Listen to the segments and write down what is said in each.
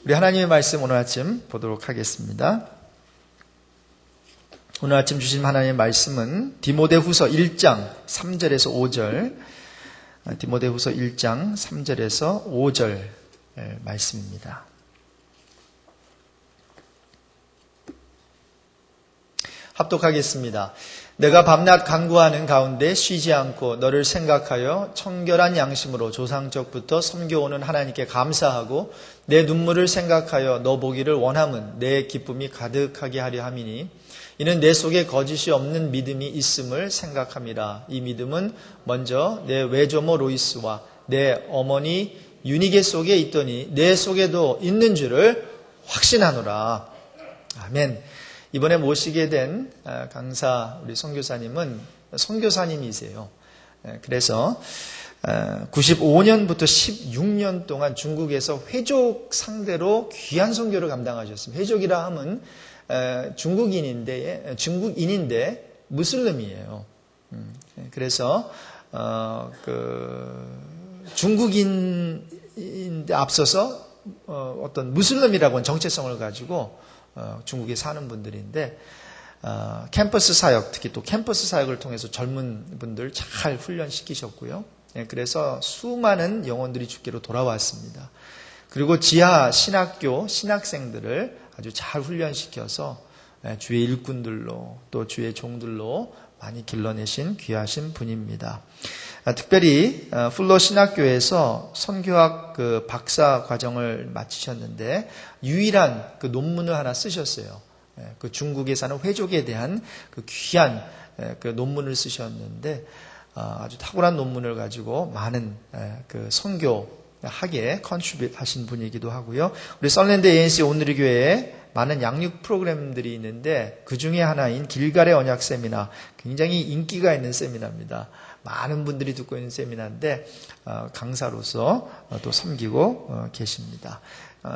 우리 하나님의 말씀 오늘 아침 보도록 하겠습니다. 오늘 아침 주신 하나님의 말씀은 디모데후서 1장 3절에서 5절, 디모데후서 1장 3절에서 5절 말씀입니다. 합독하겠습니다. 내가 밤낮 간구하는 가운데 쉬지 않고 너를 생각하여 청결한 양심으로 조상적부터 섬겨오는 하나님께 감사하고 내 눈물을 생각하여 너 보기를 원함은 내 기쁨이 가득하게 하려 함이니 이는 내 속에 거짓이 없는 믿음이 있음을 생각함이라. 이 믿음은 먼저 내 외조모 로이스와 내 어머니 유니게 속에 있더니 내 속에도 있는 줄을 확신하노라. 아멘. 이번에 모시게 된 강사 우리 선교사님은 선교사님이세요. 그래서 95년부터 16년 동안 중국에서 회족 상대로 귀한 선교를 감당하셨습니다. 회족이라 함은 중국인인데 무슬림이에요. 그래서 중국인인데 앞서서 어떤 무슬림이라고 정체성을 가지고 중국에 사는 분들인데 캠퍼스 사역, 특히 또 캠퍼스 사역을 통해서 젊은 분들 잘 훈련시키셨고요. 그래서 수많은 영혼들이 주께로 돌아왔습니다. 그리고 지하 신학교 신학생들을 아주 잘 훈련시켜서 주의 일꾼들로 또 주의 종들로 많이 길러내신 귀하신 분입니다. 특별히 플러 신학교에서 선교학 박사 과정을 마치셨는데 유일한 논문을 하나 쓰셨어요. 그 중국에 사는 회족에 대한 귀한 논문을 쓰셨는데 아주 탁월한 논문을 가지고 많은 선교학에 컨트리뷰트 하신 분이기도 하고요. 우리 썰랜드 ANC 오늘의 교회에 많은 양육 프로그램들이 있는데 그 중에 하나인 길갈의 언약 세미나, 굉장히 인기가 있는 세미나입니다. 많은 분들이 듣고 있는 세미나인데 강사로서 또 섬기고 계십니다.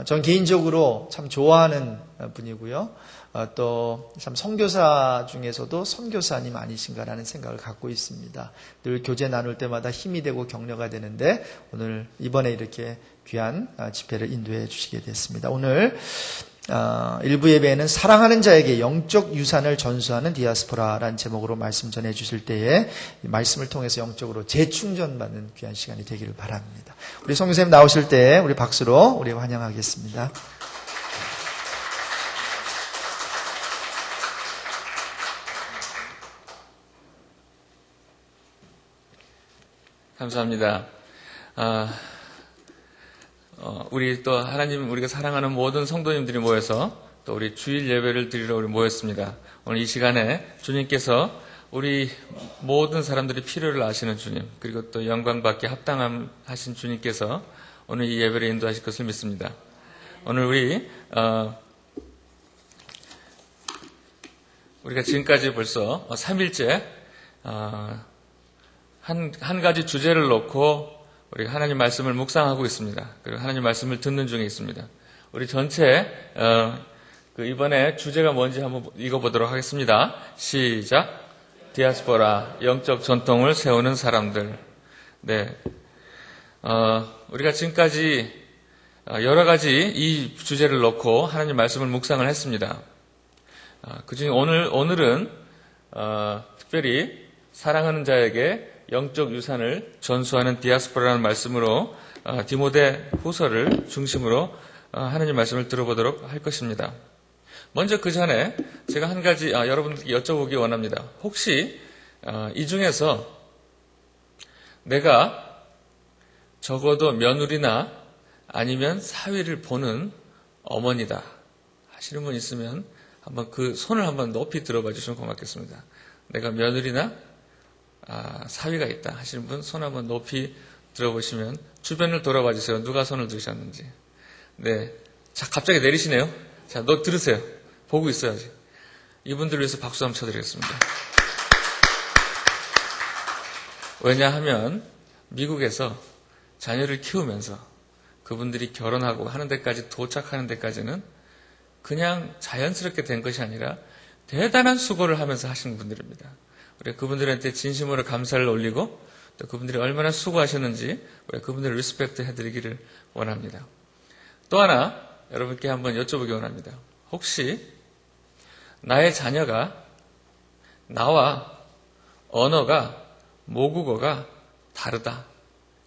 전 개인적으로 참 좋아하는 분이고요. 또 참 선교사 중에서도 선교사님 아니신가라는 생각을 갖고 있습니다. 늘 교제 나눌 때마다 힘이 되고 격려가 되는데 오늘 이번에 이렇게 귀한 집회를 인도해 주시게 됐습니다. 오늘 일부 예배에는 사랑하는 자에게 영적 유산을 전수하는 디아스포라라는 제목으로 말씀 전해 주실 때에 이 말씀을 통해서 영적으로 재충전받는 귀한 시간이 되기를 바랍니다. 우리 성교사님 나오실 때 우리 박수로 우리 환영하겠습니다. 감사합니다. 우리 또 하나님, 우리가 사랑하는 모든 성도님들이 모여서 또 우리 주일 예배를 드리러 우리 모였습니다. 오늘 이 시간에 주님께서 우리 모든 사람들의 필요를 아시는 주님, 그리고 또 영광받게 합당하신 주님께서 오늘 이 예배를 인도하실 것을 믿습니다. 오늘 우리가 지금까지 벌써 3일째 한 가지 주제를 놓고 우리 하나님 말씀을 묵상하고 있습니다. 그리고 하나님 말씀을 듣는 중에 있습니다. 우리 전체 이번에 주제가 뭔지 한번 읽어보도록 하겠습니다. 시작. 디아스포라, 영적 전통을 세우는 사람들. 네, 우리가 지금까지 여러 가지 이 주제를 놓고 하나님 말씀을 묵상을 했습니다. 그중에 오늘은 특별히 사랑하는 자에게 영적 유산을 전수하는 디아스포라라는 말씀으로 디모데 후서를 중심으로 하나님 말씀을 들어보도록 할 것입니다. 먼저 그 전에 제가 한 가지 여러분들께 여쭤보기 원합니다. 혹시 이 중에서 내가 적어도 며느리나 아니면 사위를 보는 어머니다 하시는 분 있으면 한번 그 손을 한번 높이 들어봐 주시면 고맙겠습니다. 내가 며느리나 사위가 있다 하시는 분 손 한번 높이 들어보시면 주변을 돌아봐 주세요. 누가 손을 들으셨는지. 네. 자, 갑자기 내리시네요. 자, 너 들으세요. 보고 있어야지. 이분들을 위해서 박수 한번 쳐드리겠습니다. 왜냐하면 미국에서 자녀를 키우면서 그분들이 결혼하고 하는 데까지 도착하는 데까지는 그냥 자연스럽게 된 것이 아니라 대단한 수고를 하면서 하시는 분들입니다. 우리 그분들한테 진심으로 감사를 올리고 또 그분들이 얼마나 수고하셨는지 우리 그분들을 리스펙트 해드리기를 원합니다. 또 하나 여러분께 한번 여쭤보기 원합니다. 혹시 나의 자녀가 나와 언어가, 모국어가 다르다,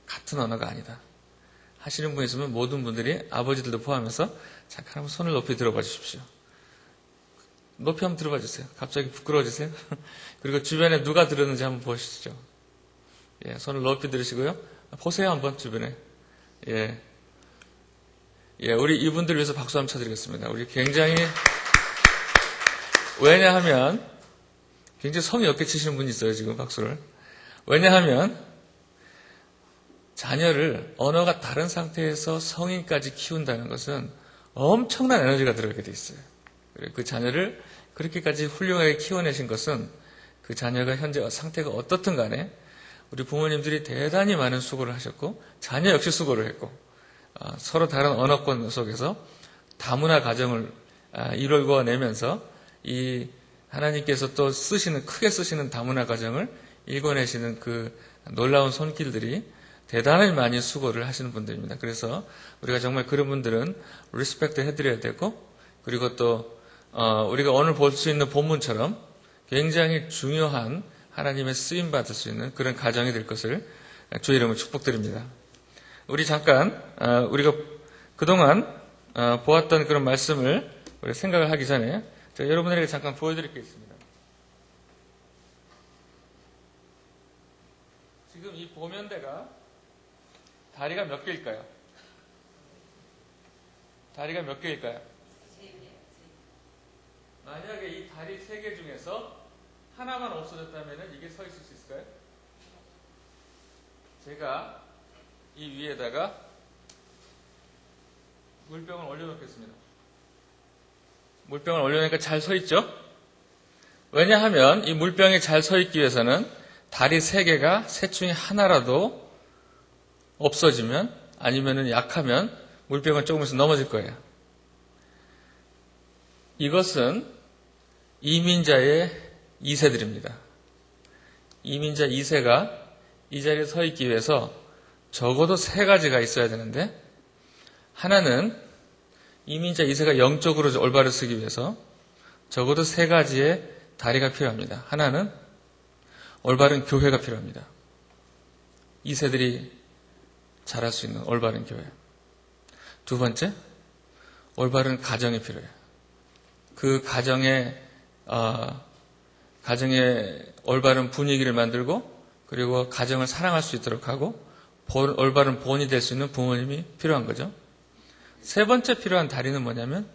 같은 언어가 아니다 하시는 분 있으면 모든 분들이, 아버지들도 포함해서 잠깐 한번 손을 높이 들어봐 주십시오. 높이 한번 들어봐 주세요. 갑자기 부끄러워지세요? 그리고 주변에 누가 들었는지 한번 보시죠. 예, 손을 높이 들으시고요. 보세요, 한번 주변에. 예, 우리 이분들 위해서 박수 한번 쳐드리겠습니다. 우리 굉장히, 왜냐하면, 굉장히 성의 없게 치시는 분이 있어요, 지금 박수를. 왜냐하면, 자녀를 언어가 다른 상태에서 성인까지 키운다는 것은 엄청난 에너지가 들어가게 돼 있어요. 그리고 그 자녀를 그렇게까지 훌륭하게 키워내신 것은 그 자녀가 현재 상태가 어떻든 간에 우리 부모님들이 대단히 많은 수고를 하셨고, 자녀 역시 수고를 했고, 서로 다른 언어권 속에서 다문화 가정을 이루어내면서 이 하나님께서 또 크게 쓰시는 다문화 가정을 일궈내시는 그 놀라운 손길들이 대단히 많이 수고를 하시는 분들입니다. 그래서 우리가 정말 그런 분들은 리스펙트 해드려야 되고, 그리고 또 우리가 오늘 볼 수 있는 본문처럼 굉장히 중요한 하나님의 쓰임 받을 수 있는 그런 가정이 될 것을 주의 이름으로 축복드립니다. 우리 잠깐 우리가 그동안 보았던 그런 말씀을 우리 생각을 하기 전에 제가 여러분에게 잠깐 보여드릴 게 있습니다. 지금 이 보면대가 다리가 몇 개일까요? 다리가 몇 개일까요? 만약에 이 다리 3개 중에서 하나만 없어졌다면 이게 서 있을 수 있을까요? 제가 이 위에다가 물병을 올려놓겠습니다. 물병을 올려놓으니까 잘 서 있죠? 왜냐하면 이 물병이 잘 서 있기 위해서는 다리 3개가 셋 중에 하나라도 없어지면, 아니면 약하면 물병은 조금 있으면 넘어질 거예요. 이것은 이민자의 2세들입니다. 이민자 2세가 이 자리에 서 있기 위해서 적어도 3가지가 있어야 되는데, 하나는 이민자 2세가 영적으로 올바로 서기 위해서 적어도 3가지의 다리가 필요합니다. 하나는 올바른 교회가 필요합니다. 2세들이 자랄 수 있는 올바른 교회. 두 번째, 올바른 가정이 필요해요. 그 가정의 올바른 분위기를 만들고, 그리고 가정을 사랑할 수 있도록 하고, 올바른 본이 될 수 있는 부모님이 필요한 거죠. 세 번째 필요한 다리는 뭐냐면,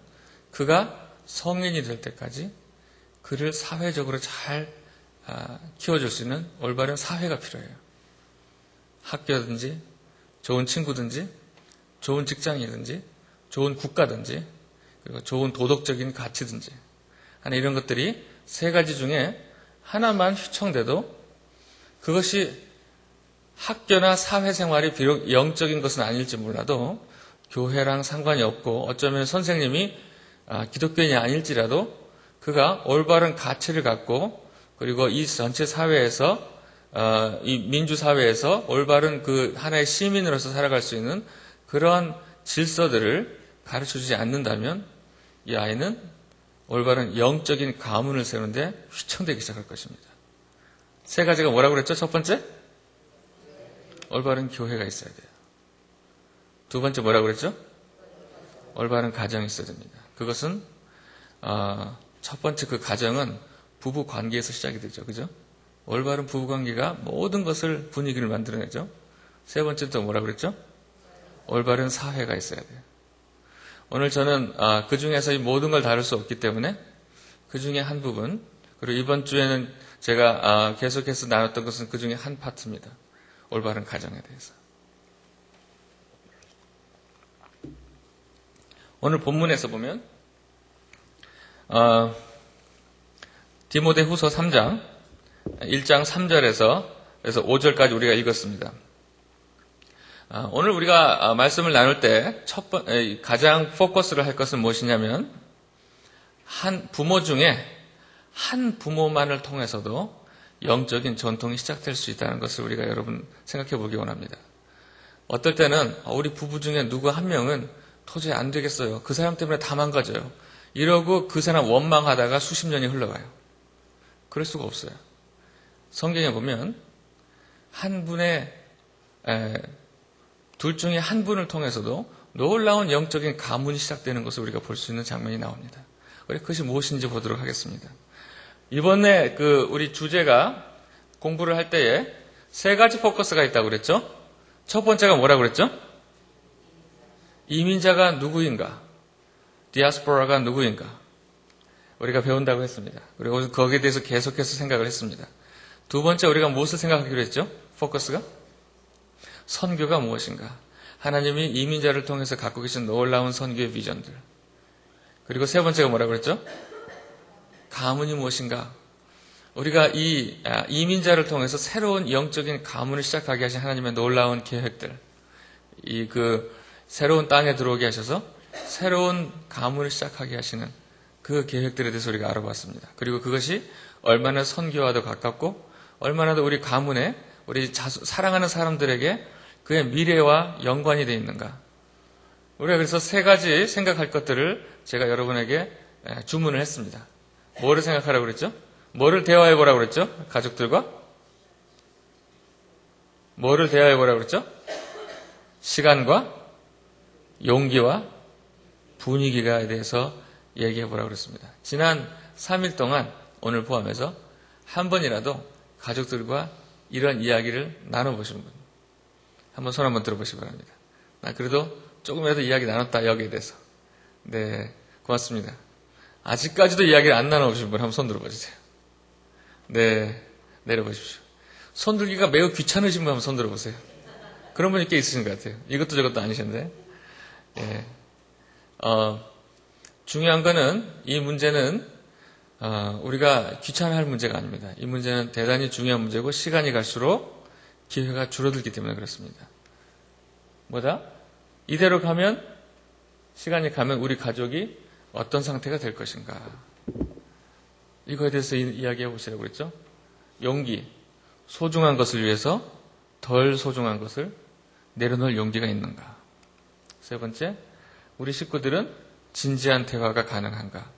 그가 성인이 될 때까지 그를 사회적으로 잘 키워줄 수 있는 올바른 사회가 필요해요. 학교든지, 좋은 친구든지, 좋은 직장이든지, 좋은 국가든지, 그리고 좋은 도덕적인 가치든지 하는 이런 것들이 3가지 중에 하나만 휘청돼도 그것이 학교나 사회생활이 비록 영적인 것은 아닐지 몰라도 교회랑 상관이 없고, 어쩌면 선생님이 기독교인이 아닐지라도 그가 올바른 가치를 갖고, 그리고 이 전체 사회에서 이 민주사회에서 올바른 그 하나의 시민으로서 살아갈 수 있는 그런 질서들을 가르쳐주지 않는다면 이 아이는 올바른 영적인 가문을 세우는데 휘청되기 시작할 것입니다. 3가지가 뭐라고 그랬죠? 첫 번째, 올바른 교회가 있어야 돼요. 두 번째 뭐라고 그랬죠? 올바른 가정이 있어야 됩니다. 그것은 첫 번째 그 가정은 부부 관계에서 시작이 되죠. 그죠? 올바른 부부 관계가 모든 것을, 분위기를 만들어내죠. 세 번째 또 뭐라고 그랬죠? 올바른 사회가 있어야 돼요. 오늘 저는 그 중에서 이 모든 걸 다룰 수 없기 때문에 그 중에 한 부분, 그리고 이번 주에는 제가 계속해서 나눴던 것은 그 중에 한 파트입니다. 올바른 가정에 대해서. 오늘 본문에서 보면 디모데후서 3장 1장 3절에서 그래서 5절까지 우리가 읽었습니다. 오늘 우리가 말씀을 나눌 때 가장 포커스를 할 것은 무엇이냐면, 한 부모 중에 한 부모만을 통해서도 영적인 전통이 시작될 수 있다는 것을 우리가 여러분 생각해 보기 원합니다. 어떨 때는 우리 부부 중에 누구 한 명은 도저히 안 되겠어요. 그 사람 때문에 다 망가져요. 이러고 그 사람 원망하다가 수십 년이 흘러가요. 그럴 수가 없어요. 성경에 보면 한 분의 둘 중에 한 분을 통해서도 놀라운 영적인 가문이 시작되는 것을 우리가 볼 수 있는 장면이 나옵니다. 우리 그것이 무엇인지 보도록 하겠습니다. 이번에 우리 주제가 공부를 할 때에 세 가지 포커스가 있다고 그랬죠? 첫 번째가 뭐라고 그랬죠? 이민자가 누구인가? 디아스포라가 누구인가? 우리가 배운다고 했습니다. 그리고 거기에 대해서 계속해서 생각을 했습니다. 두 번째 우리가 무엇을 생각하기로 했죠? 포커스가? 선교가 무엇인가? 하나님이 이민자를 통해서 갖고 계신 놀라운 선교의 비전들. 그리고 세 번째가 뭐라고 그랬죠? 가문이 무엇인가? 우리가 이 이민자를 통해서 새로운 영적인 가문을 시작하게 하신 하나님의 놀라운 계획들. 새로운 땅에 들어오게 하셔서 새로운 가문을 시작하게 하시는 그 계획들에 대해서 우리가 알아봤습니다. 그리고 그것이 얼마나 선교와도 가깝고 얼마나 더 우리 가문에 우리 사랑하는 사람들에게 그의 미래와 연관이 되어 있는가. 우리가 그래서 세 가지 생각할 것들을 제가 여러분에게 주문을 했습니다. 뭐를 생각하라고 그랬죠? 뭐를 대화해 보라고 그랬죠? 가족들과? 뭐를 대화해 보라고 그랬죠? 시간과 용기와 분위기에 대해서 얘기해 보라고 그랬습니다. 지난 3일 동안 오늘 포함해서 한 번이라도 가족들과 이런 이야기를 나눠보신 분. 한번 손 한번 들어보시기 바랍니다. 나 그래도 조금이라도 이야기 나눴다, 여기에 대해서. 네, 고맙습니다. 아직까지도 이야기를 안 나눠보신 분 한번 손 들어보세요. 네, 내려보십시오. 손 들기가 매우 귀찮으신 분 한번 손 들어보세요. 그런 분이 꽤 있으신 것 같아요. 이것도 저것도 아니신데. 예. 중요한 거는 이 문제는 우리가 귀찮아할 문제가 아닙니다. 이 문제는 대단히 중요한 문제고 시간이 갈수록 기회가 줄어들기 때문에 그렇습니다. 뭐다? 이대로 가면 시간이 가면 우리 가족이 어떤 상태가 될 것인가? 이거에 대해서 이야기해 보시라고 그랬죠? 용기, 소중한 것을 위해서 덜 소중한 것을 내려놓을 용기가 있는가? 세 번째, 우리 식구들은 진지한 대화가 가능한가?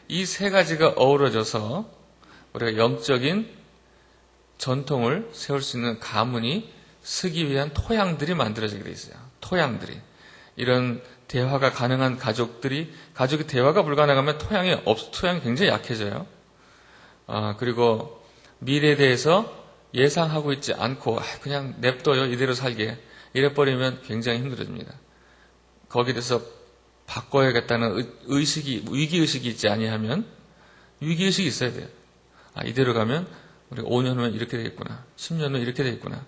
이 세 가지가 어우러져서 우리가 영적인 전통을 세울 수 있는 가문이 서기 위한 토양들이 만들어지게 되어 있어요. 토양들이. 이런 대화가 가능한 가족이 대화가 불가능하면 토양이 굉장히 약해져요. 그리고 미래에 대해서 예상하고 있지 않고 그냥 냅둬요. 이대로 살게. 이래버리면 굉장히 힘들어집니다. 거기에 대해서 바꿔야겠다는 위기의식이 있지 아니하면 위기의식이 있어야 돼요. 이대로 가면 우리가 5년 후면 이렇게 되겠구나. 10년 후면 이렇게 되겠구나.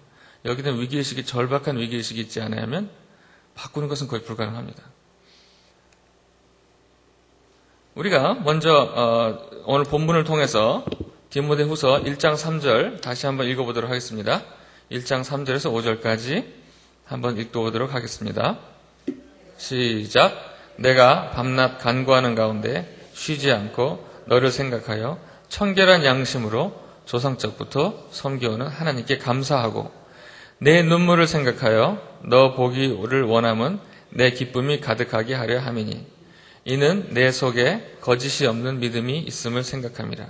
여기는 위기의식이 절박한 위기의식이 있지 않으면 바꾸는 것은 거의 불가능합니다. 우리가 먼저 오늘 본문을 통해서 디모데후서 1장 3절 다시 한번 읽어보도록 하겠습니다. 1장 3절에서 5절까지 한번 읽어보도록 하겠습니다. 시작. 내가 밤낮 간구하는 가운데 쉬지 않고 너를 생각하여 청결한 양심으로 조상적부터 섬겨오는 하나님께 감사하고 내 눈물을 생각하여 너 보기를 원함은 내 기쁨이 가득하게 하려 함이니 이는 내 속에 거짓이 없는 믿음이 있음을 생각함이라.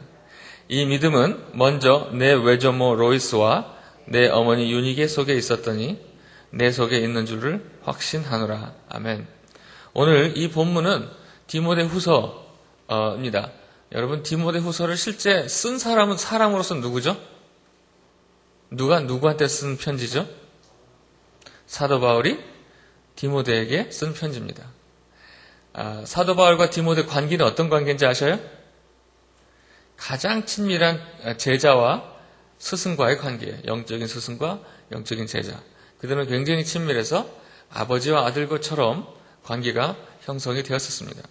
이 믿음은 먼저 내 외조모 로이스와 내 어머니 유니게 속에 있었더니 내 속에 있는 줄을 확신하노라. 아멘. 오늘 이 본문은 디모데후서입니다. 여러분, 디모데후서를 실제 쓴 사람은 사람으로서 누구죠? 누구한테 쓴 편지죠? 사도 바울이 디모데에게 쓴 편지입니다. 사도 바울과 디모데 관계는 어떤 관계인지 아셔요? 가장 친밀한 제자와 스승과의 관계예요. 영적인 스승과 영적인 제자. 그들은 굉장히 친밀해서 아버지와 아들과처럼 관계가 형성이 되었었습니다.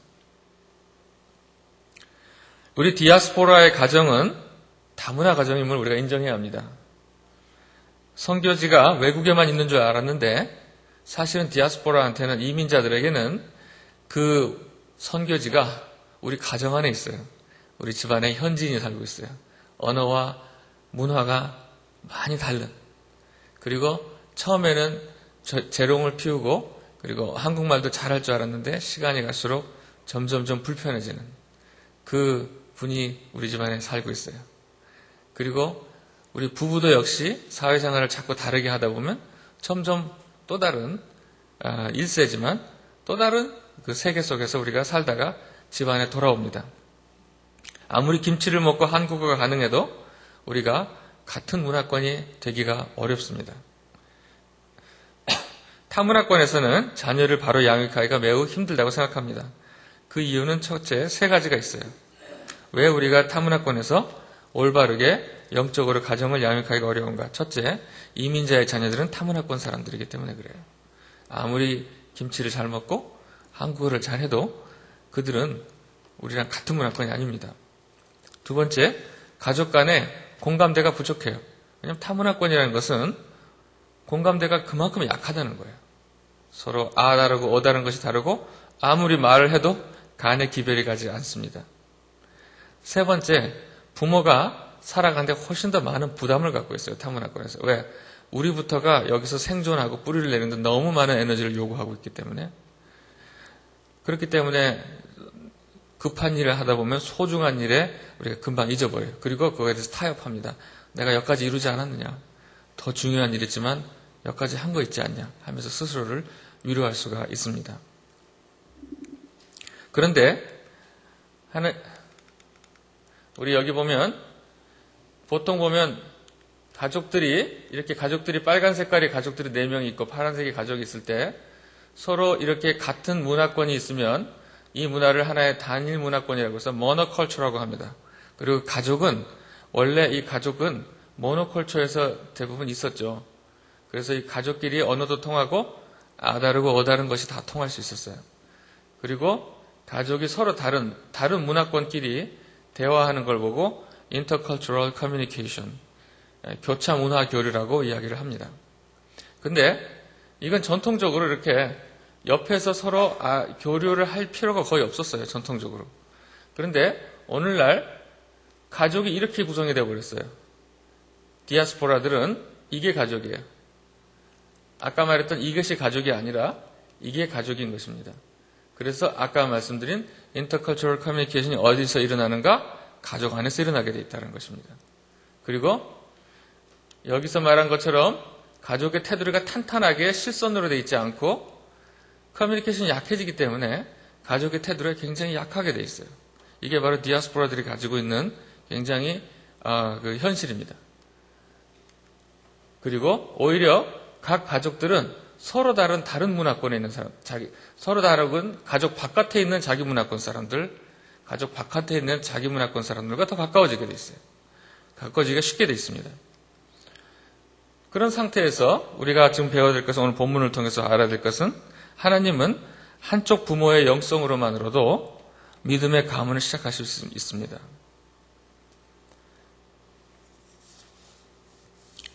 우리 디아스포라의 가정은 다문화 가정임을 우리가 인정해야 합니다. 선교지가 외국에만 있는 줄 알았는데 사실은 디아스포라한테는 이민자들에게는 그 선교지가 우리 가정 안에 있어요. 우리 집안에 현지인이 살고 있어요. 언어와 문화가 많이 다른. 그리고 처음에는 재롱을 피우고 그리고 한국말도 잘할 줄 알았는데 시간이 갈수록 점점점 불편해지는 그 분이 우리 집안에 살고 있어요. 그리고 우리 부부도 역시 사회생활을 자꾸 다르게 하다 보면 점점 또 다른 1세지만 또 다른 그 세계 속에서 우리가 살다가 집안에 돌아옵니다. 아무리 김치를 먹고 한국어가 가능해도 우리가 같은 문화권이 되기가 어렵습니다. 타문화권에서는 자녀를 바로 양육하기가 매우 힘들다고 생각합니다. 그 이유는 첫째, 세 가지가 있어요. 왜 우리가 타문화권에서 올바르게 영적으로 가정을 양육하기가 어려운가? 첫째, 이민자의 자녀들은 타문화권 사람들이기 때문에 그래요. 아무리 김치를 잘 먹고 한국어를 잘해도 그들은 우리랑 같은 문화권이 아닙니다. 두 번째, 가족 간에 공감대가 부족해요. 왜냐하면 타문화권이라는 것은 공감대가 그만큼 약하다는 거예요. 서로 다르고 다른 것이 다르고 아무리 말을 해도 간에 기별이 가지 않습니다. 세 번째, 부모가 살아가는데 훨씬 더 많은 부담을 갖고 있어요. 타문화권에서. 왜? 우리부터가 여기서 생존하고 뿌리를 내리는데 너무 많은 에너지를 요구하고 있기 때문에. 그렇기 때문에 급한 일을 하다 보면 소중한 일에 우리가 금방 잊어버려요. 그리고 그거에 대해서 타협합니다. 내가 여기까지 이루지 않았느냐. 더 중요한 일이지만 여기까지 한 거 있지 않냐 하면서 스스로를 위로할 수가 있습니다. 그런데 우리 여기 보면 보통 보면 가족들이 빨간 색깔의 가족들이 4명이 있고 파란색의 가족이 있을 때 서로 이렇게 같은 문화권이 있으면 이 문화를 하나의 단일 문화권이라고 해서 모노컬처라고 합니다. 그리고 원래 이 가족은 모노컬처에서 대부분 있었죠. 그래서 이 가족끼리 언어도 통하고 다르고 다른 것이 다 통할 수 있었어요. 그리고 가족이 서로 다른 문화권끼리 대화하는 걸 보고 intercultural communication, 교차 문화 교류라고 이야기를 합니다. 근데 이건 전통적으로 이렇게 옆에서 서로 교류를 할 필요가 거의 없었어요. 전통적으로. 그런데 오늘날 가족이 이렇게 구성이 되어버렸어요. 디아스포라들은 이게 가족이에요. 아까 말했던 이것이 가족이 아니라 이게 가족인 것입니다. 그래서 아까 말씀드린 intercultural communication이 어디서 일어나는가? 가족 안에서 일어나게 되어 있다는 것입니다. 그리고 여기서 말한 것처럼 가족의 테두리가 탄탄하게 실선으로 되어 있지 않고 커뮤니케이션이 약해지기 때문에 가족의 테두리가 굉장히 약하게 되어 있어요. 이게 바로 디아스포라들이 가지고 있는 굉장히 그 현실입니다. 그리고 오히려 각 가족들은 서로 다른 문화권에 있는 사람, 서로 다른 가족 바깥에 있는 자기 문화권 사람들, 가족 바깥에 있는 자기 문화권 사람들과 더 가까워지게 돼 있어요. 가까워지기가 쉽게 돼 있습니다. 그런 상태에서 우리가 지금 배워야 될 것은 오늘 본문을 통해서 알아야 될 것은 하나님은 한쪽 부모의 영성으로만으로도 믿음의 가문을 시작하실 수 있습니다.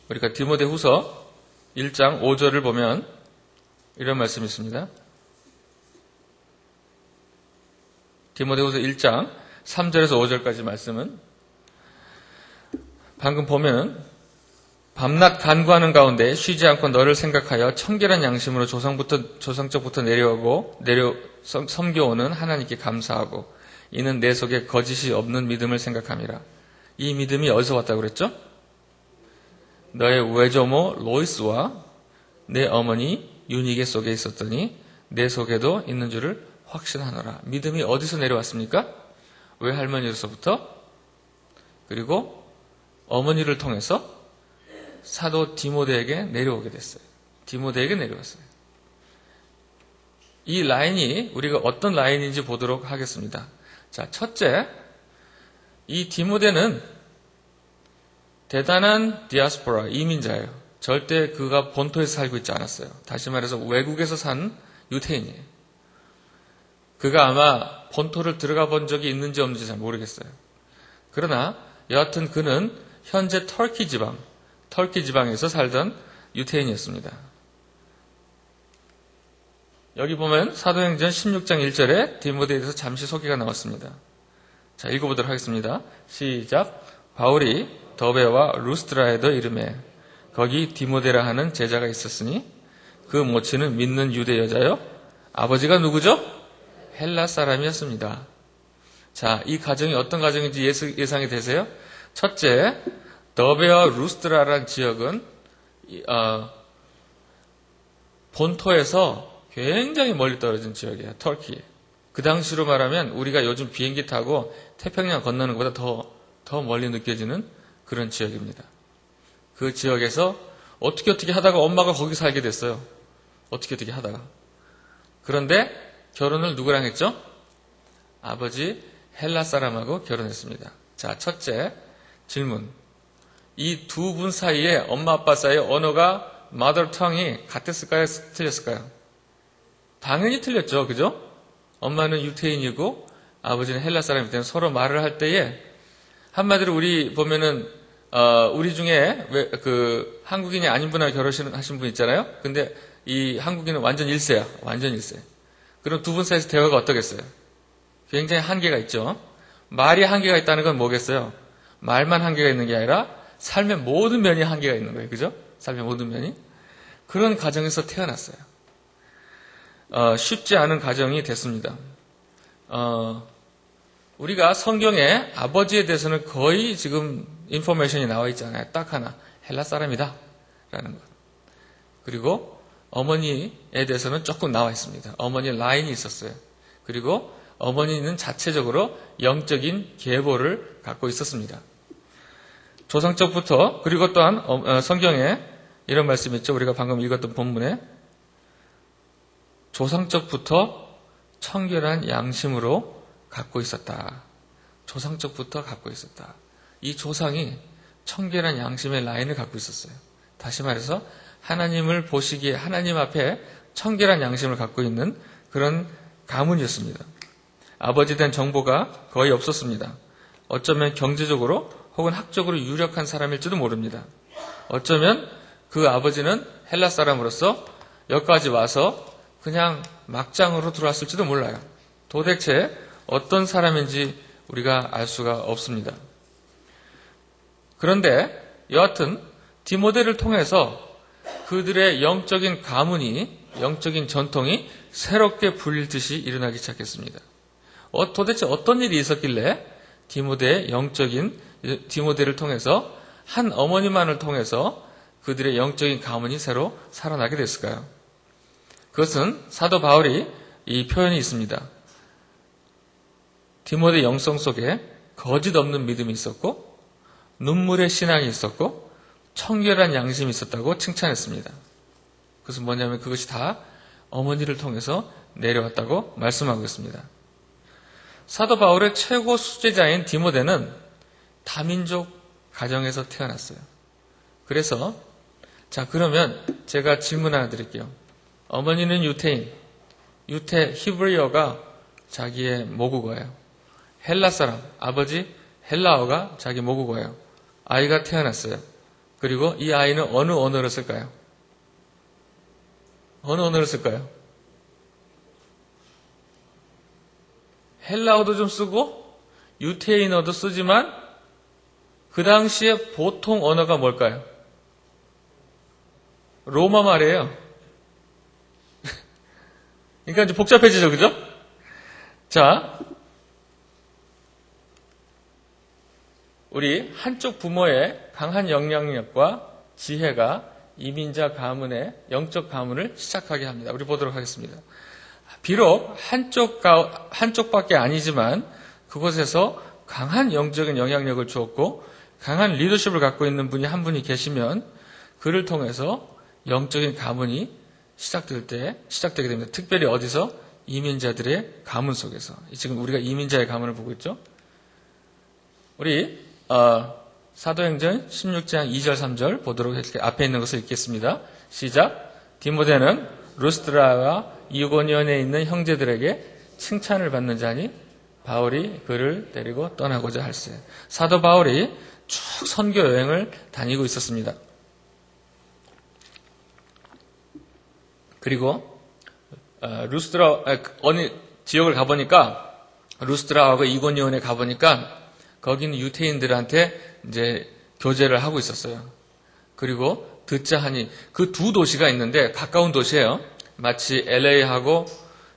우리가 디모데후서 1장 5절을 보면 이런 말씀이 있습니다. 디모데후서 1장 3절에서 5절까지 말씀은 방금 보면 밤낮 간구하는 가운데 쉬지 않고 너를 생각하여 청결한 양심으로 조상적부터 섬겨오는 하나님께 감사하고 이는 내 속에 거짓이 없는 믿음을 생각함이라. 이 믿음이 어디서 왔다고 그랬죠? 너의 외조모 로이스와 내 어머니 유니게 속에 있었더니 내 속에도 있는 줄을 확신하노라. 믿음이 어디서 내려왔습니까? 외할머니로서부터 그리고 어머니를 통해서 사도 디모데에게 내려오게 됐어요. 디모데에게 내려왔어요. 이 라인이 우리가 어떤 라인인지 보도록 하겠습니다. 자, 첫째, 이 디모데는 대단한 디아스포라, 이민자예요. 절대 그가 본토에서 살고 있지 않았어요. 다시 말해서 외국에서 산 유태인이에요. 그가 아마 본토를 들어가 본 적이 있는지 없는지 잘 모르겠어요. 그러나 여하튼 그는 현재 터키 지방에서 살던 유태인이었습니다. 여기 보면 사도행전 16장 1절에 디모데에 대해서 잠시 소개가 나왔습니다. 자, 읽어보도록 하겠습니다. 시작. 바울이 더베와 루스드라에도 이르매 거기 디모데라 하는 제자가 있었으니 그 모친은 믿는 유대 여자요. 아버지가 누구죠? 헬라 사람이었습니다. 자, 이 가정이 어떤 가정인지 예상이 되세요? 첫째, 더베와 루스트라라는 지역은 본토에서 굉장히 멀리 떨어진 지역이에요. 터키. 그 당시로 말하면 우리가 요즘 비행기 타고 태평양 건너는 것보다 더 멀리 느껴지는 그런 지역입니다. 그 지역에서 어떻게 하다가 엄마가 거기 살게 됐어요. 어떻게 하다가. 그런데 결혼을 누구랑 했죠? 아버지 헬라 사람하고 결혼했습니다. 자, 첫째 질문. 이 두 분 사이에 엄마 아빠 사이에 언어가 mother tongue이 같았을까요? 틀렸을까요? 당연히 틀렸죠. 그죠? 엄마는 유태인이고 아버지는 헬라 사람이기 때문에 서로 말을 할 때에 한마디로 우리 보면은 우리 중에 그 한국인이 아닌 분하고 결혼하신 분 있잖아요. 근데 이 한국인은 완전 1세야. 완전 1세. 그럼 두 분 사이에서 대화가 어떻겠어요? 굉장히 한계가 있죠. 말이 한계가 있다는 건 뭐겠어요? 말만 한계가 있는 게 아니라 삶의 모든 면이 한계가 있는 거예요. 그죠? 삶의 모든 면이. 그런 가정에서 태어났어요. 쉽지 않은 가정이 됐습니다. 우리가 성경에 아버지에 대해서는 거의 지금 인포메이션이 나와 있잖아요. 딱 하나. 헬라 사람이다. 라는 것. 그리고 어머니에 대해서는 조금 나와 있습니다. 어머니 라인이 있었어요. 그리고 어머니는 자체적으로 영적인 계보를 갖고 있었습니다. 조상적부터, 그리고 또한 성경에 이런 말씀이 있죠. 우리가 방금 읽었던 본문에 조상적부터 청결한 양심으로 갖고 있었다. 조상적부터 갖고 있었다. 이 조상이 청결한 양심의 라인을 갖고 있었어요. 다시 말해서 하나님을 보시기에 하나님 앞에 청결한 양심을 갖고 있는 그런 가문이었습니다. 아버지에 대한 정보가 거의 없었습니다. 어쩌면 경제적으로 혹은 학적으로 유력한 사람일지도 모릅니다. 어쩌면 그 아버지는 헬라 사람으로서 여기까지 와서 그냥 막장으로 들어왔을지도 몰라요. 도대체 어떤 사람인지 우리가 알 수가 없습니다. 그런데 여하튼 디모데를 통해서 그들의 영적인 가문이, 영적인 전통이 새롭게 불릴듯이 일어나기 시작했습니다. 도대체 어떤 일이 있었길래 디모데를 통해서 한 어머니만을 통해서 그들의 영적인 가문이 새로 살아나게 됐을까요? 그것은 사도 바울이 이 표현이 있습니다. 디모데 영성 속에 거짓 없는 믿음이 있었고 눈물의 신앙이 있었고 청결한 양심이 있었다고 칭찬했습니다. 그것은 뭐냐면 그것이 다 어머니를 통해서 내려왔다고 말씀하고 있습니다. 사도 바울의 최고 수제자인 디모데는 다민족 가정에서 태어났어요. 그래서 그러면 제가 질문 하나 드릴게요. 어머니는 유태인, 히브리어가 자기의 모국어예요. 헬라 사람, 아버지 헬라어가 자기 모국어예요. 아이가 태어났어요. 그리고 이 아이는 어느 언어를 쓸까요? 어느 언어를 쓸까요? 헬라어도 좀 쓰고 유태인어도 쓰지만 그 당시에 보통 언어가 뭘까요? 로마 말이에요. 그러니까 이제 복잡해지죠, 그죠? 자, 우리 한쪽 부모의 강한 영향력과 지혜가 이민자 가문의 영적 가문을 시작하게 합니다. 우리 보도록 하겠습니다. 비록 한쪽밖에 아니지만 그곳에서 강한 영적인 영향력을 주었고 강한 리더십을 갖고 있는 분이 한 분이 계시면 그를 통해서 영적인 가문이 시작되게 됩니다. 특별히 어디서? 이민자들의 가문 속에서. 지금 우리가 이민자의 가문을 보고 있죠. 우리 사도행전 16장 2절 3절 보도록 할게요. 앞에 있는 것을 읽겠습니다. 시작. 디모데는 루스드라와 이고니온에 있는 형제들에게 칭찬을 받는 자니 바울이 그를 데리고 떠나고자 할세. 사도 바울이 쭉 선교 여행을 다니고 있었습니다. 그리고 어느 지역을 가보니까 루스드라하고 이고니온에 가보니까 거기는 유태인들한테 이제 교제를 하고 있었어요. 그리고 듣자 하니 그 두 도시가 있는데 가까운 도시예요. 마치 LA하고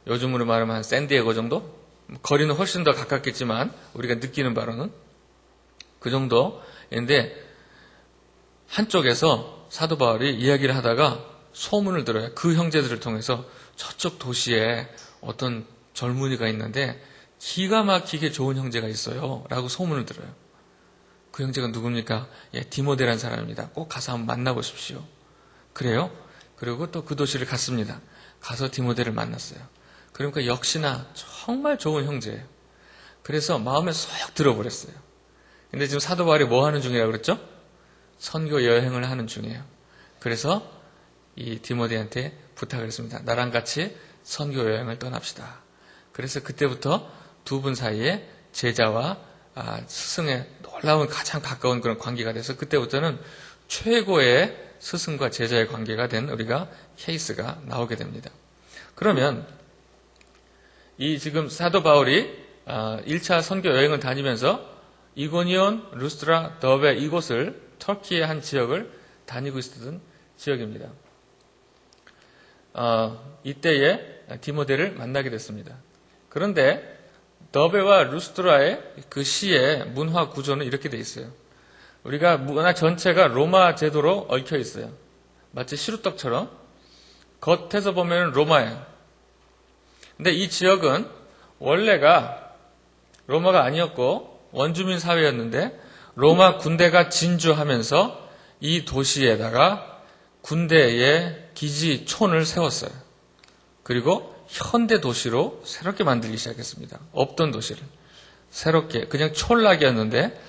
요즘으로 말하면 한 샌디에고 정도? 거리는 훨씬 더 가깝겠지만 우리가 느끼는 바로는 그 정도인데 한쪽에서 사도 바울이 이야기를 하다가 소문을 들어요. 그 형제들을 통해서 저쪽 도시에 어떤 젊은이가 있는데 기가 막히게 좋은 형제가 있어요. 라고 소문을 들어요. 그 형제가 누굽니까? 예, 디모데라는 사람입니다. 꼭 가서 한번 만나보십시오. 그래요? 그리고 또 그 도시를 갔습니다. 가서 디모데를 만났어요. 그러니까 역시나 정말 좋은 형제예요. 그래서 마음에 쏙 들어버렸어요. 근데 지금 사도 바울이 뭐 하는 중이라고 그랬죠? 선교 여행을 하는 중이에요. 그래서 이 디모데한테 부탁을 했습니다. 나랑 같이 선교 여행을 떠납시다. 그래서 그때부터 두 분 사이에 제자와 스승의 놀라운 가장 가까운 그런 관계가 돼서 그때부터는 최고의 스승과 제자의 관계가 된 우리가 케이스가 나오게 됩니다. 그러면 이 지금 사도 바울이 1차 선교 여행을 다니면서 이고니온, 루스트라, 더베 이곳을 터키의 한 지역을 다니고 있었던 지역입니다. 이때에 디모데를 만나게 됐습니다. 그런데 더베와 루스트라의 그 시의 문화 구조는 이렇게 돼 있어요. 우리가 문화 전체가 로마 제도로 얽혀 있어요. 마치 시루떡처럼 겉에서 보면 로마예요. 근데 이 지역은 원래가 로마가 아니었고 원주민 사회였는데 로마 군대가 진주하면서 이 도시에다가 군대의 기지촌을 세웠어요. 그리고 현대 도시로 새롭게 만들기 시작했습니다. 없던 도시를 새롭게 그냥 촌락이었는데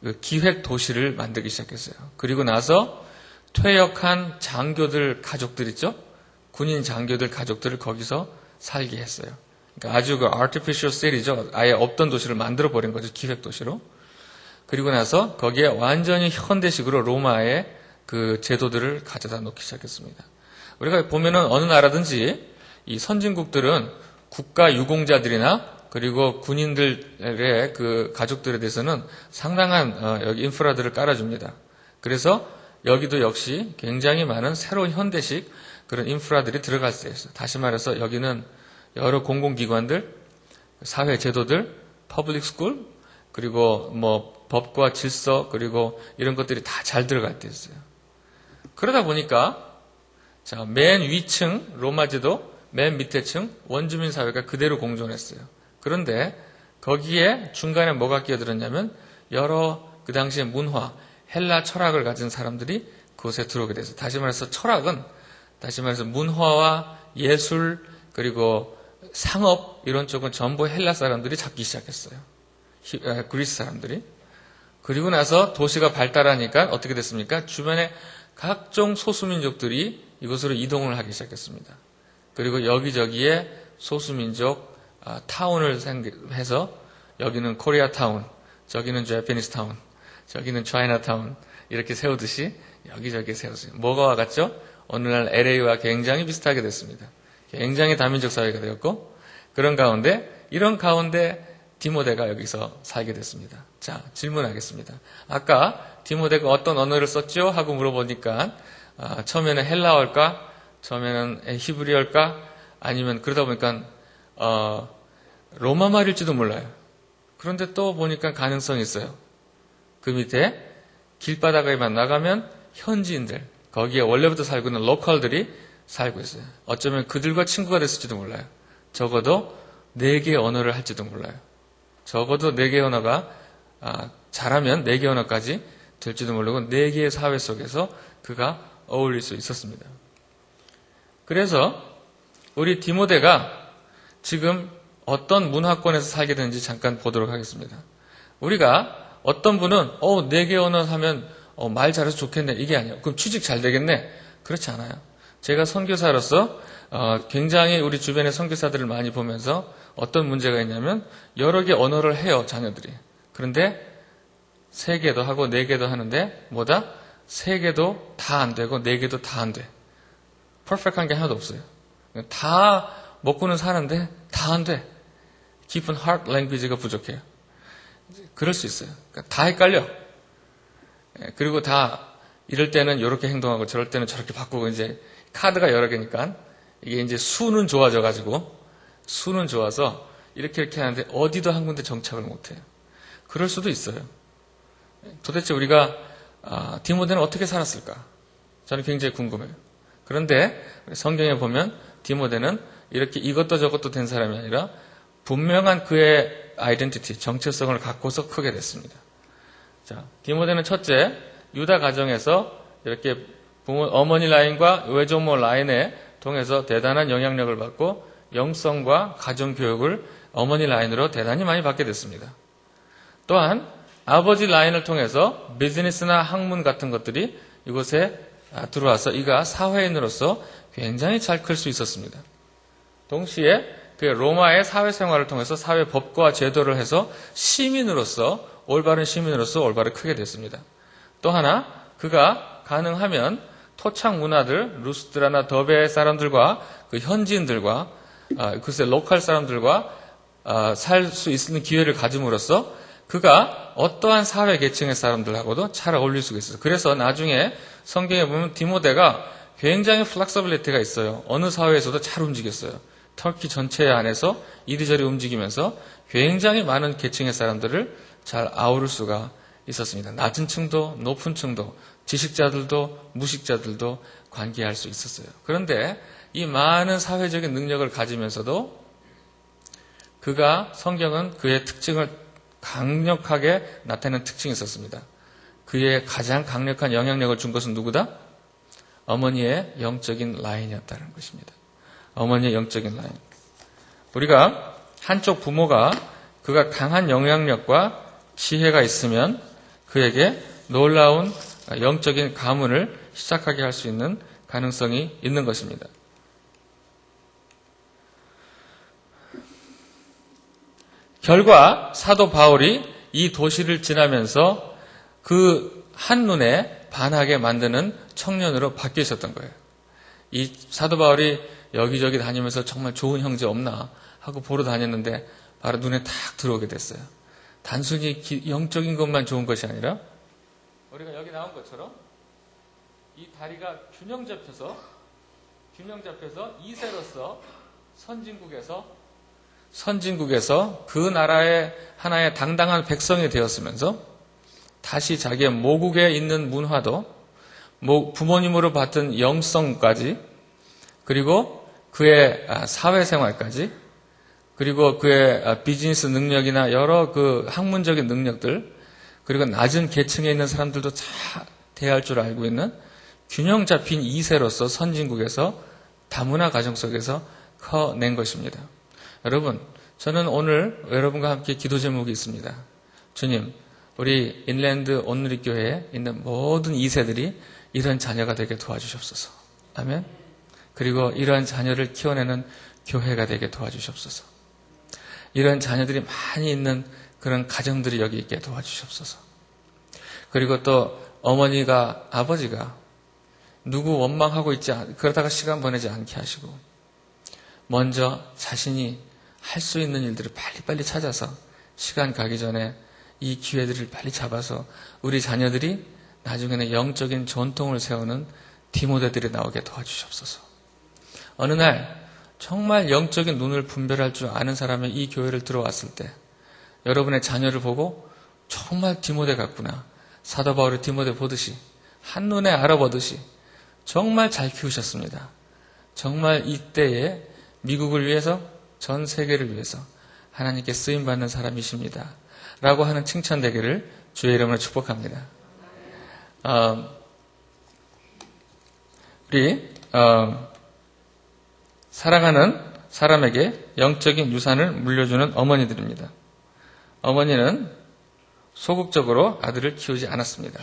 그 기획 도시를 만들기 시작했어요. 그리고 나서 퇴역한 장교들 가족들 있죠? 군인 장교들 가족들을 거기서 살게 했어요. 그러니까 아주 그 artificial city죠. 아예 없던 도시를 만들어 버린 거죠. 기획 도시로. 그리고 나서 거기에 완전히 현대식으로 로마의 그 제도들을 가져다 놓기 시작했습니다. 우리가 보면은 어느 나라든지 이 선진국들은 국가 유공자들이나 그리고 군인들의 그 가족들에 대해서는 상당한 여기 인프라들을 깔아줍니다. 그래서 여기도 역시 굉장히 많은 새로운 현대식 그런 인프라들이 들어갈 수 있어요. 다시 말해서 여기는 여러 공공기관들, 사회 제도들, 퍼블릭 스쿨, 그리고 뭐 법과 질서 그리고 이런 것들이 다 잘 들어갈 때 있어요. 그러다 보니까 자, 맨 위층 로마 제도, 맨 밑에 층 원주민 사회가 그대로 공존했어요. 그런데 거기에 중간에 뭐가 끼어들었냐면 여러 그 당시의 문화, 헬라 철학을 가진 사람들이 그곳에 들어오게 됐어요. 다시 말해서 철학은 다시 말해서 문화와 예술 그리고 상업 이런 쪽은 전부 헬라 사람들이 잡기 시작했어요. 그리스 사람들이. 그리고 나서 도시가 발달하니까 어떻게 됐습니까? 주변에 각종 소수민족들이 이곳으로 이동을 하기 시작했습니다. 그리고 여기저기에 소수민족 타운을 해서 여기는 코리아 타운, 저기는 제페니스 타운, 저기는 차이나 타운 이렇게 세우듯이 여기저기 세웠어요. 뭐가 와갔죠? 오늘날 LA와 굉장히 비슷하게 됐습니다. 굉장히 다민족 사회가 되었고 이런 가운데 디모데가 여기서 살게 됐습니다. 자, 질문하겠습니다. 아까 디모데가 어떤 언어를 썼죠? 하고 물어보니까 처음에는 헬라어일까? 처음에는 히브리어일까? 아니면 그러다 보니까 로마 말일지도 몰라요. 그런데 또 보니까 가능성이 있어요. 그 밑에 길바닥에만 나가면 현지인들, 거기에 원래부터 살고 있는 로컬들이 살고 있어요. 어쩌면 그들과 친구가 됐을지도 몰라요. 적어도 4개의 언어를 할지도 몰라요. 적어도 4개의 언어가 잘하면 4개의 언어까지 될지도 모르고 4개의 사회 속에서 그가 어울릴 수 있었습니다. 그래서 우리 디모데가 지금 어떤 문화권에서 살게 되는지 잠깐 보도록 하겠습니다. 우리가 어떤 분은 4개 언어 하면 말 잘해서 좋겠네 이게 아니에요. 그럼 취직 잘 되겠네? 그렇지 않아요. 제가 선교사로서 굉장히 우리 주변의 선교사들을 많이 보면서 어떤 문제가 있냐면 여러 개 언어를 해요 자녀들이. 그런데 3개도 하고 4개도 하는데 뭐다? 3개도 다 안 되고 4개도 다 안 돼. 퍼펙트한 게 하나도 없어요. 다 먹고는 사는데 다 안 돼. 깊은 heart language가 부족해요. 그럴 수 있어요. 그러니까 다 헷갈려. 그리고 다 이럴 때는 이렇게 행동하고 저럴 때는 저렇게 바꾸고 이제 카드가 여러 개니까 이게 이제 수는 좋아져가지고 수는 좋아서 이렇게 하는데 어디도 한 군데 정착을 못해요. 그럴 수도 있어요. 도대체 우리가 디모데는 어떻게 살았을까? 저는 굉장히 궁금해요. 그런데 성경에 보면 디모데는 이렇게 이것도 저것도 된 사람이 아니라 분명한 그의 아이덴티티, 정체성을 갖고서 크게 됐습니다. 자, 디모데는 첫째, 유다 가정에서 이렇게 어머니 라인과 외조모 라인에 통해서 대단한 영향력을 받고 영성과 가정 교육을 어머니 라인으로 대단히 많이 받게 됐습니다. 또한 아버지 라인을 통해서 비즈니스나 학문 같은 것들이 이곳에 들어와서 이가 사회인으로서 굉장히 잘 클 수 있었습니다. 동시에 그 로마의 사회생활을 통해서 사회 법과 제도를 해서 시민으로서 올바른 올바르게 크게 됐습니다. 또 하나 그가 가능하면 토착 문화들 루스드라나 더베 사람들과 그 현지인들과 글쎄 로컬 사람들과 살 수 있는 기회를 가짐으로써 그가 어떠한 사회 계층의 사람들하고도 잘 어울릴 수가 있어요. 그래서 나중에 성경에 보면 디모데가 굉장히 플렉서빌리티가 있어요. 어느 사회에서도 잘 움직였어요. 터키 전체 안에서 이리저리 움직이면서 굉장히 많은 계층의 사람들을 잘 아우를 수가 있었습니다. 낮은 층도 높은 층도 지식자들도 무식자들도 관계할 수 있었어요. 그런데 이 많은 사회적인 능력을 가지면서도 그가 성경은 그의 특징을 강력하게 나타내는 특징이 있었습니다. 그의 가장 강력한 영향력을 준 것은 누구다? 어머니의 영적인 라인이었다는 것입니다. 어머니의 영적인 라인. 우리가 한쪽 부모가 그가 강한 영향력과 지혜가 있으면 그에게 놀라운 영적인 가문을 시작하게 할 수 있는 가능성이 있는 것입니다. 결과 사도 바울이 이 도시를 지나면서 그 한눈에 반하게 만드는 청년으로 바뀌어 있었던 거예요. 이 사도 바울이 여기저기 다니면서 정말 좋은 형제 없나 하고 보러 다녔는데 바로 눈에 탁 들어오게 됐어요. 단순히 영적인 것만 좋은 것이 아니라 우리가 여기 나온 것처럼 이 다리가 균형 잡혀서 이세로서 선진국에서 그 나라의 하나의 당당한 백성이 되었으면서 다시 자기의 모국에 있는 문화도 부모님으로 받은 영성까지 그리고 그의 사회생활까지 그리고 그의 비즈니스 능력이나 여러 그 학문적인 능력들 그리고 낮은 계층에 있는 사람들도 잘 대할 줄 알고 있는 균형 잡힌 2세로서 선진국에서 다문화 가정 속에서 커낸 것입니다. 여러분, 저는 오늘 여러분과 함께 기도 제목이 있습니다. 주님, 우리 인랜드 온누리교회에 있는 모든 2세들이 이런 자녀가 되게 도와주시옵소서. 아멘. 그리고 이러한 자녀를 키워내는 교회가 되게 도와주시옵소서. 이런 자녀들이 많이 있는 그런 가정들이 여기 있게 도와주시옵소서. 그리고 또 어머니가 아버지가 누구 원망하고 그러다가 시간 보내지 않게 하시고 먼저 자신이 할 수 있는 일들을 빨리빨리 찾아서 시간 가기 전에 이 기회들을 빨리 잡아서 우리 자녀들이 나중에는 영적인 전통을 세우는 디모데들이 나오게 도와주시옵소서. 어느 날 정말 영적인 눈을 분별할 줄 아는 사람이 이 교회를 들어왔을 때 여러분의 자녀를 보고 정말 디모데 같구나. 사도 바울이 디모데 보듯이 한눈에 알아보듯이 정말 잘 키우셨습니다. 정말 이때에 미국을 위해서 전 세계를 위해서 하나님께 쓰임받는 사람이십니다. 라고 하는 칭찬되기를 주의 이름으로 축복합니다. 우리 사랑하는 사람에게 영적인 유산을 물려주는 어머니들입니다. 어머니는 소극적으로 아들을 키우지 않았습니다.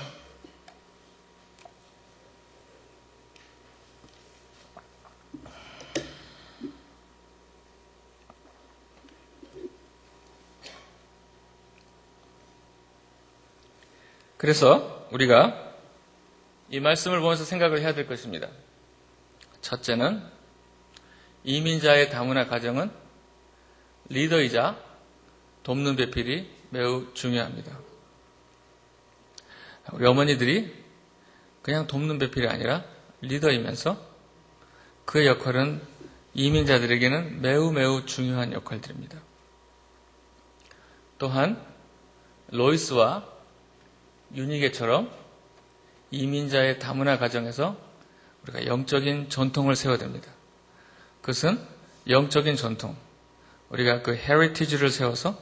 그래서 우리가 이 말씀을 보면서 생각을 해야 될 것입니다. 첫째는 이민자의 다문화 가정은 리더이자 돕는 배필이 매우 중요합니다. 우리 어머니들이 그냥 돕는 배필이 아니라 리더이면서 그의 역할은 이민자들에게는 매우 매우 중요한 역할들입니다. 또한 로이스와 유니게처럼 이민자의 다문화 가정에서 우리가 영적인 전통을 세워야 됩니다. 그것은 영적인 전통, 우리가 그 헤리티지를 세워서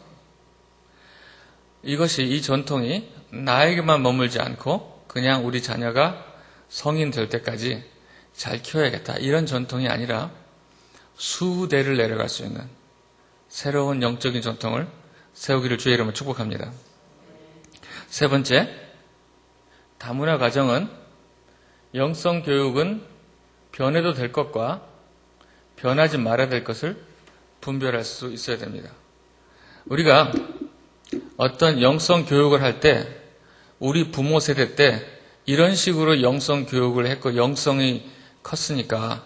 이 전통이 나에게만 머물지 않고 그냥 우리 자녀가 성인 될 때까지 잘 키워야겠다, 이런 전통이 아니라 수대를 내려갈 수 있는 새로운 영적인 전통을 세우기를 주의 이름으로 축복합니다. 세 번째, 다문화 가정은 영성 교육은 변해도 될 것과 변하지 말아야 될 것을 분별할 수 있어야 됩니다. 우리가 어떤 영성 교육을 할 때 우리 부모 세대 때 이런 식으로 영성 교육을 했고 영성이 컸으니까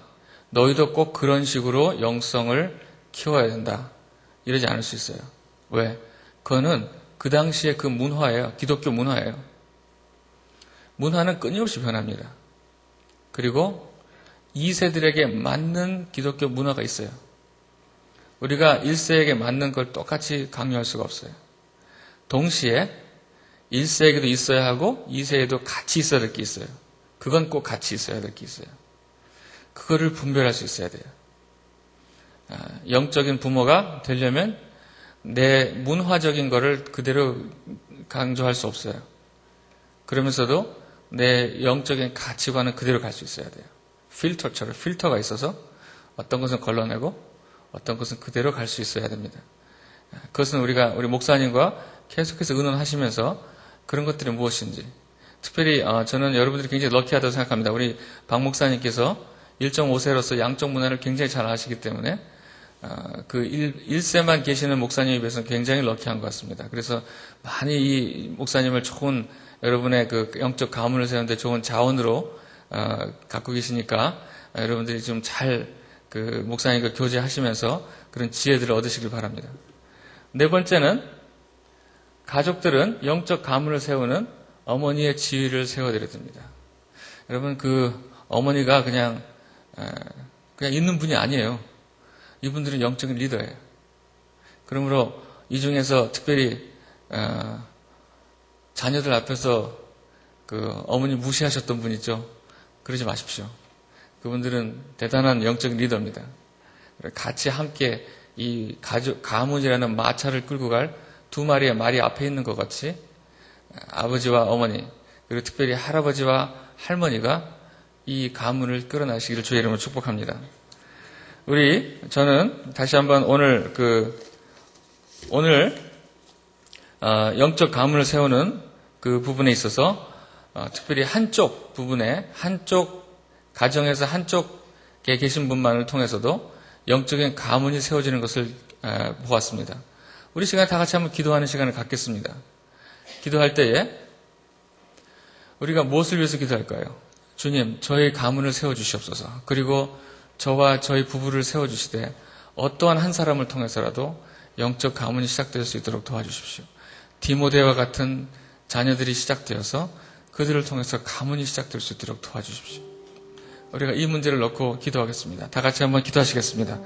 너희도 꼭 그런 식으로 영성을 키워야 된다, 이러지 않을 수 있어요. 왜? 그거는 그 당시에 그 문화예요. 기독교 문화예요. 문화는 끊임없이 변합니다. 그리고 2세들에게 맞는 기독교 문화가 있어요. 우리가 1세에게 맞는 걸 똑같이 강요할 수가 없어요. 동시에 1세에게도 있어야 하고 2세에도 같이 있어야 될 게 있어요. 그건 꼭 같이 있어야 될 게 있어요. 그거를 분별할 수 있어야 돼요. 영적인 부모가 되려면 내 문화적인 거를 그대로 강조할 수 없어요. 그러면서도 내 영적인 가치관은 그대로 갈 수 있어야 돼요. 필터처럼 필터가 있어서 어떤 것은 걸러내고 어떤 것은 그대로 갈 수 있어야 됩니다. 그것은 우리 목사님과 계속해서 의논하시면서 그런 것들이 무엇인지, 특별히 저는 여러분들이 굉장히 럭키하다고 생각합니다. 우리 박 목사님께서 1.5세로서 양적 문화를 굉장히 잘 아시기 때문에 그 1세만 계시는 목사님에 비해서는 굉장히 럭키한 것 같습니다. 그래서 많이 이 목사님을 좋은 여러분의 그 영적 가문을 세우는데 좋은 자원으로 갖고 계시니까 여러분들이 좀 잘 그 목사님과 교제하시면서 그런 지혜들을 얻으시길 바랍니다. 네 번째는 가족들은 영적 가문을 세우는 어머니의 지위를 세워드려야 됩니다. 여러분, 그 어머니가 그냥 있는 분이 아니에요. 이분들은 영적인 리더예요. 그러므로 이 중에서 특별히 자녀들 앞에서 그 어머니 무시하셨던 분 있죠? 그러지 마십시오. 그분들은 대단한 영적인 리더입니다. 같이 함께 이 가문이라는 마차를 끌고 갈 두 마리의 말이 앞에 있는 것 같이 아버지와 어머니, 그리고 특별히 할아버지와 할머니가 이 가문을 끌어나시기를 주의 이름으로 축복합니다. 저는 다시 한번 오늘 영적 가문을 세우는 그 부분에 있어서 특별히 한쪽 가정에서 한쪽에 계신 분만을 통해서도 영적인 가문이 세워지는 것을 보았습니다. 우리 시간에 다 같이 한번 기도하는 시간을 갖겠습니다. 기도할 때에 우리가 무엇을 위해서 기도할까요? 주님, 저희 가문을 세워주시옵소서. 그리고 저와 저희 부부를 세워주시되 어떠한 한 사람을 통해서라도 영적 가문이 시작될 수 있도록 도와주십시오. 디모데와 같은 자녀들이 시작되어서 그들을 통해서 가문이 시작될 수 있도록 도와주십시오. 우리가 이 문제를 놓고 기도하겠습니다. 다 같이 한번 기도하시겠습니다.